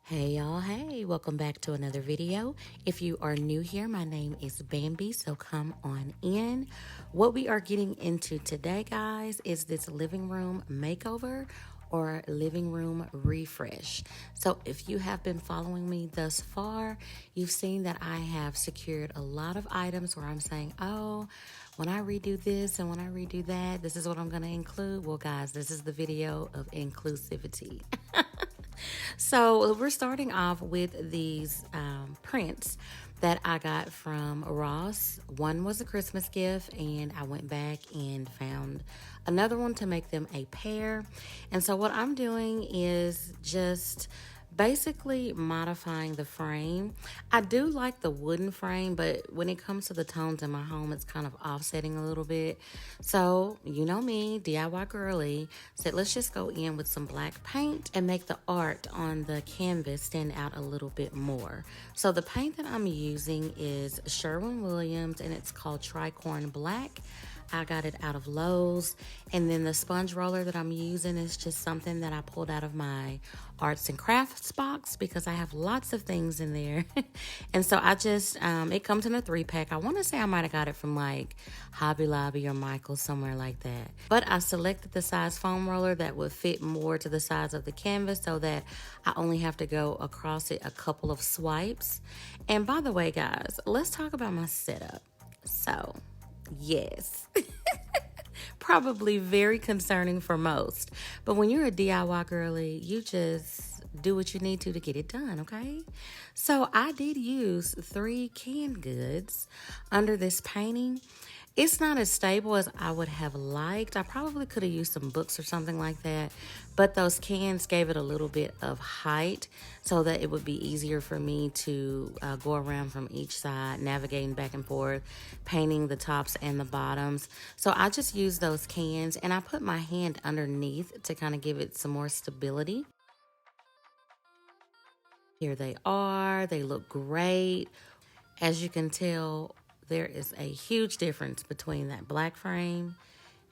Hey y'all, hey, welcome back to another video. If you are new here, my name is Bambi, so come on in. What we are getting into today, guys, is this living room makeover or living room refresh. So if you have been following me thus far, you've seen that I have secured a lot of items where I'm saying, oh, when I redo this and when I redo that, this is what I'm gonna include. Well, guys, this is the video of inclusivity. So we're starting off with these prints that I got from Ross. One was a Christmas gift, and I went back and found another one to make them a pair. And so what I'm doing is just basically modifying the frame. I do like the wooden frame, but when it comes to the tones in my home, it's kind of offsetting a little bit. So, you know me, DIY girly, said let's just go in with some black paint and make the art on the canvas stand out a little bit more. So the paint that I'm using is Sherwin-Williams, and it's called Tricorn Black. I got it out of Lowe's. And then the sponge roller that I'm using is just something that I pulled out of my arts and crafts box because I have lots of things in there. And so I just, it comes in a 3-pack. I want to say I might have got it from like Hobby Lobby or Michael's, somewhere like that. But I selected the size foam roller that would fit more to the size of the canvas so that I only have to go across it a couple of swipes. And by the way, guys, let's talk about my setup. So, yes. Probably very concerning for most. But when you're a DIY girly, you just do what you need to get it done, okay? So I did use 3 canned goods under this painting. It's not as stable as I would have liked. I probably could have used some books or something like that, but those cans gave it a little bit of height so that it would be easier for me to go around from each side, navigating back and forth, painting the tops and the bottoms. So I just used those cans and I put my hand underneath to kind of give it some more stability. Here they are. They look great. As you can tell, there is a huge difference between that black frame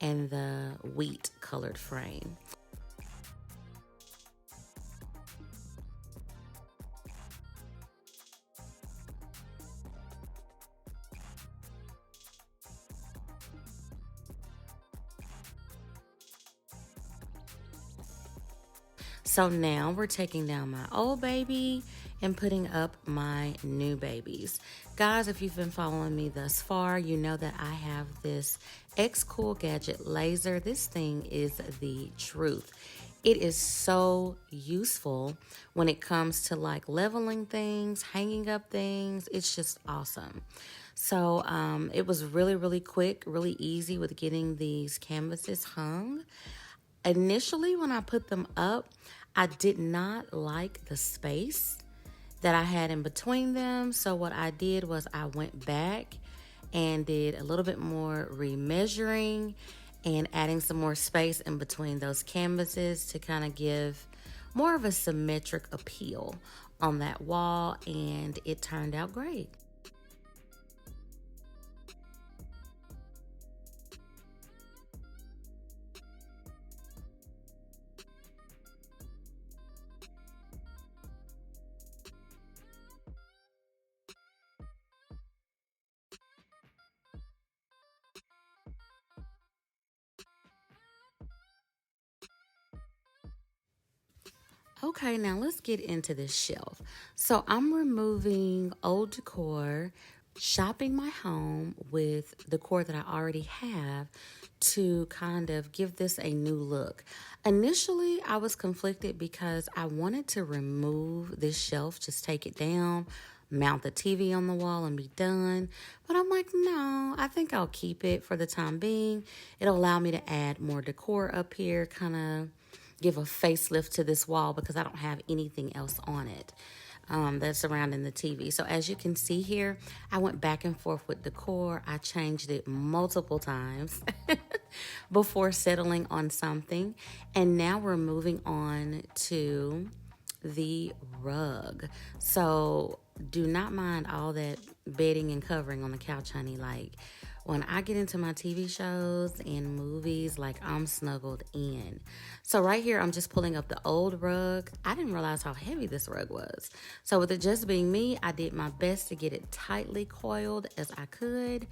and the wheat colored frame. So now we're taking down my old baby and putting up my new babies. Guys, if you've been following me thus far, you know that I have this X Cool Gadget laser. This thing is the truth. It is so useful when it comes to like leveling things, hanging up things. It's just awesome. So it was really quick, really easy with getting these canvases hung. Initially, when I put them up, I did not like the space that I had in between them. So what I did was I went back and did a little bit more remeasuring and adding some more space in between those canvases to kind of give more of a symmetric appeal on that wall, and it turned out great. Okay, now let's get into this shelf. So I'm removing old decor, shopping my home with decor that I already have to kind of give this a new look. Initially, I was conflicted because I wanted to remove this shelf, just take it down, mount the TV on the wall and be done. But I'm like, no, I think I'll keep it for the time being. It'll allow me to add more decor up here, kind of give a facelift to this wall because I don't have anything else on it that's surrounding the TV. So as you can see here, I went back and forth with decor. I changed it multiple times before settling on something. And now we're moving on to the rug. So do not mind all that bedding and covering on the couch, honey. Like, When I get into my TV shows and movies, like I'm snuggled in. So right here, I'm just pulling up the old rug. I didn't realize how heavy this rug was. So with it just being me, I did my best to get it tightly coiled as I could.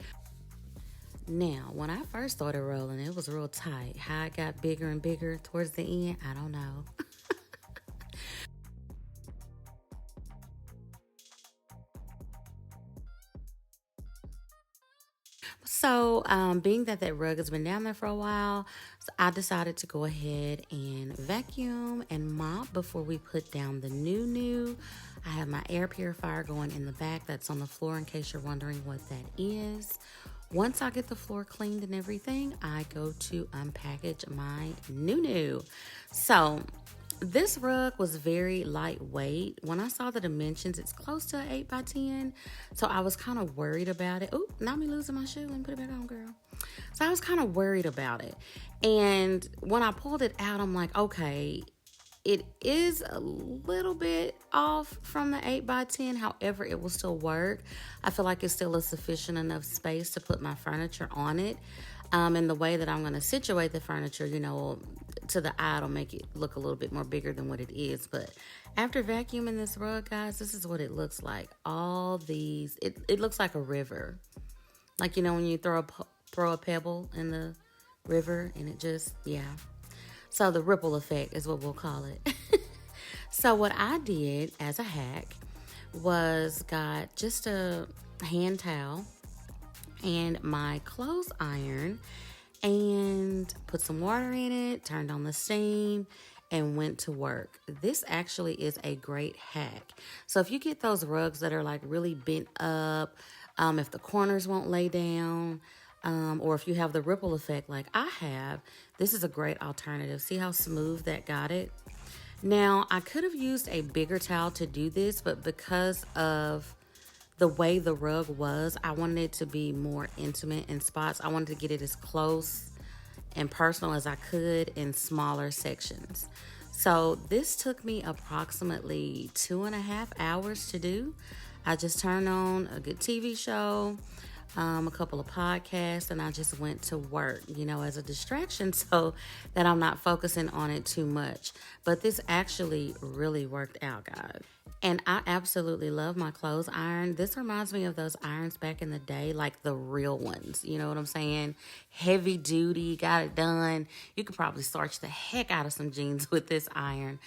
Now, when I first started rolling, it was real tight. How it got bigger and bigger towards the end, I don't know. So, being that that rug has been down there for a while, so I decided to go ahead and vacuum and mop before we put down the new. I have my air purifier going in the back that's on the floor in case you're wondering what that is. Once I get the floor cleaned and everything, I go to unpackage my new. So, this rug was very lightweight. When I saw the dimensions, it's close to an 8 by 10. So I was kind of worried about it. Oh, not me losing my shoe. Let me put it back on, girl. So I was kind of worried about it. And when I pulled it out, I'm like, okay, it is a little bit off from the 8 by 10. However, it will still work. I feel like it's still a sufficient enough space to put my furniture on it. And the way that I'm going to situate the furniture, you know, to the eye, it'll make it look a little bit more bigger than what it is. But after vacuuming this rug, guys, this is what it looks like. All these, it looks like a river. Like, you know, when you throw a pebble in the river and it just, yeah. So the ripple effect is what we'll call it. So what I did as a hack was got just a hand towel and my clothes iron and put some water in it, turned on the steam, and went to work. This actually is a great hack. So if you get those rugs that are like really bent up, if the corners won't lay down, or if you have the ripple effect like I have, this is a great alternative. See how smooth that got it? Now, I could have used a bigger towel to do this, but because of the way the rug was, I wanted it to be more intimate in spots. I wanted to get it as close and personal as I could in smaller sections. So this took me approximately 2.5 hours to do. I just turned on a good TV show, a couple of podcasts, and I just went to work, you know, as a distraction so that I'm not focusing on it too much. But this actually really worked out, guys. And I absolutely love my clothes iron. This reminds me of those irons back in the day, like the real ones. You know what I'm saying? Heavy duty, got it done. You could probably starch the heck out of some jeans with this iron.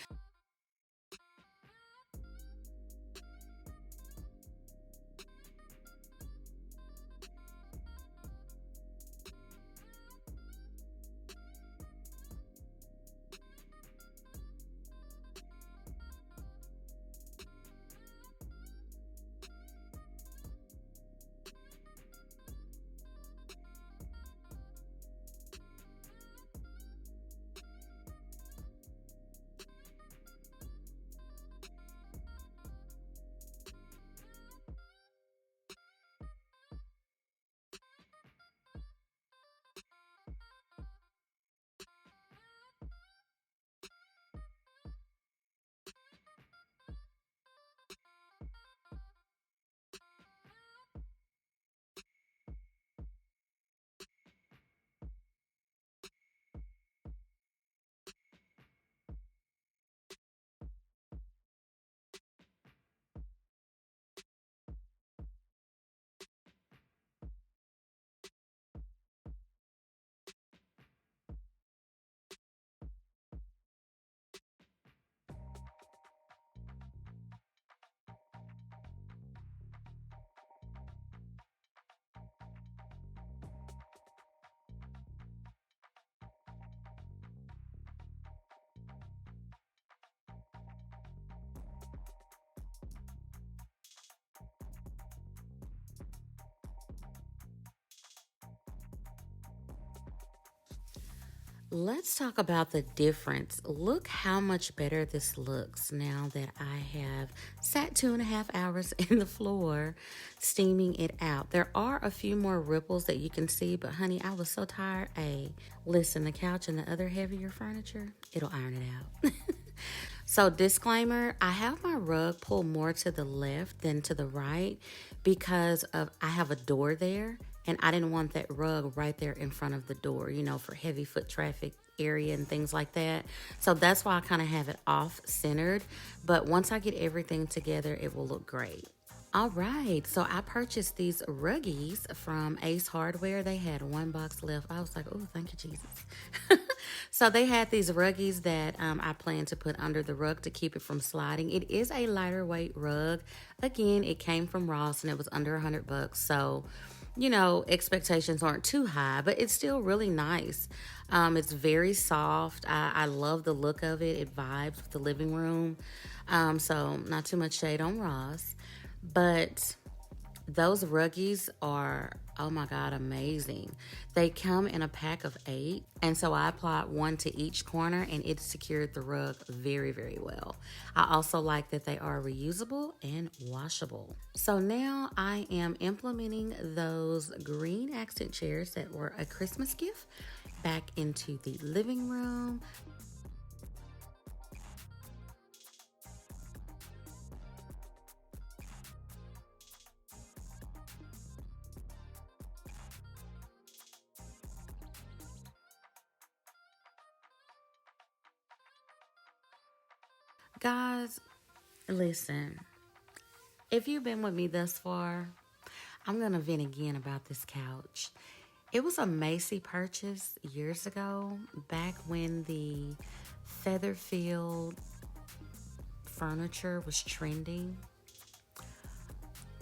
Let's talk about the difference. Look how much better this looks now that I have sat 2.5 hours in the floor steaming it out. There are a few more ripples that you can see, but honey, I was so tired. Hey, listen, the couch and the other heavier furniture, it'll iron it out. So disclaimer, I have my rug pulled more to the left than to the right because of I have a door there And I didn't want that rug right there in front of the door, you know, for heavy foot traffic area and things like that. So that's why I kind of have it off centered. But once I get everything together, it will look great. All right, so I purchased these ruggies from Ace Hardware. They had one box left. I was like, oh, thank you, Jesus. So they had these ruggies that I plan to put under the rug to keep it from sliding. It is a lighter weight rug. Again, it came from Ross and it was under $100. So, you know, expectations aren't too high, but it's still really nice. It's very soft. I love the look of it. It vibes with the living room. So not too much shade on Ross. But those ruggies are, oh my God, amazing. They come in a pack of 8. And so I applied one to each corner and it secured the rug very, very well. I also like that they are reusable and washable. So now I am implementing those green accent chairs that were a Christmas gift back into the living room. Guys, listen, if you've been with me thus far, I'm going to vent again about this couch. It was a Macy purchase years ago, back when the feather filled furniture was trending.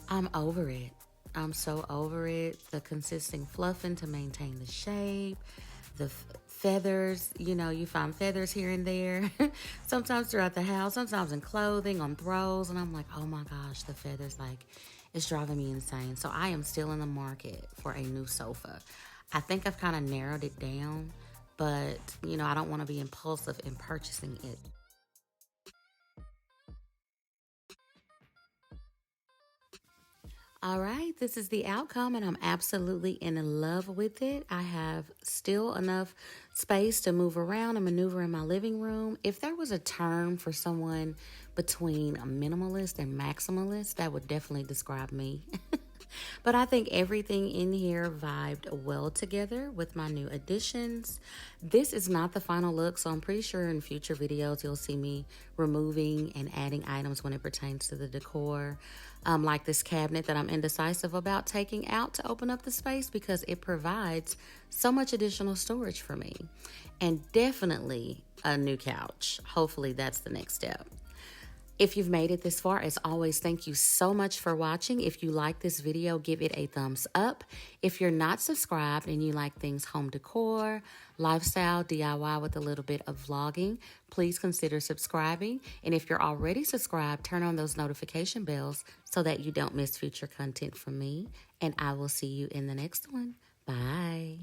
I'm over it. I'm so over it. The consistent fluffing to maintain the shape, the feathers, you know, you find feathers here and there, sometimes throughout the house, sometimes in clothing, on throws, and I'm like, oh my gosh, the feathers, like, it's driving me insane. So I am still in the market for a new sofa. I think I've kind of narrowed it down, but, you know, I don't want to be impulsive in purchasing it. All right, this is the outcome, and I'm absolutely in love with it. I have still enough space to move around and maneuver in my living room. If there was a term for someone between a minimalist and maximalist, that would definitely describe me. But I think everything in here vibed well together with my new additions. This is not the final look, so I'm pretty sure in future videos you'll see me removing and adding items when it pertains to the decor. Like this cabinet that I'm indecisive about taking out to open up the space because it provides so much additional storage for me. And definitely a new couch. Hopefully that's the next step. If you've made it this far, as always, thank you so much for watching. If you like this video, give it a thumbs up. If you're not subscribed and you like things home decor, lifestyle, DIY with a little bit of vlogging, please consider subscribing. And if you're already subscribed, turn on those notification bells so that you don't miss future content from me. And I will see you in the next one. Bye.